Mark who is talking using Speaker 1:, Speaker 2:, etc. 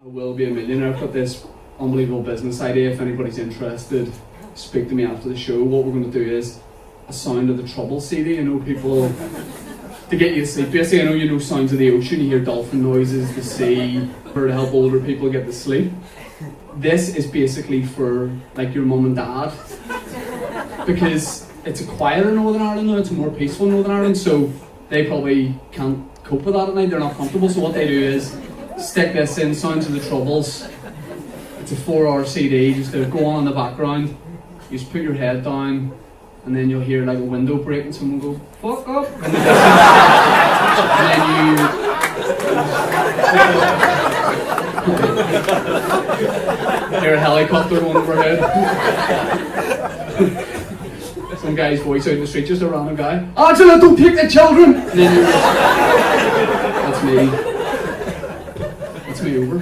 Speaker 1: I will be a millionaire. I've got this unbelievable business idea. If anybody's interested, speak to me after the show. What we're going to do is a Sound of the Trouble CD. You know, people, to get you to sleep. Basically, I know you know sounds of the ocean. You hear dolphin noises, the sea, or to help older people get to sleep. This is basically for like your mum and dad, because it's a quieter Northern Ireland now. It's a more peaceful Northern Ireland, so they probably can't cope with that at night. They're not comfortable. So what they do is stick this in, Sounds of the Troubles. It's a 4-hour CD, just to go on in the background. You just put your head down, and then you'll hear like a window break and someone go, "Fuck up!" in the distance. And then you hear a helicopter going overhead. Some guy's voice out in the street, just a random guy. "Angela, don't take the children!" And then you're just, that's me over.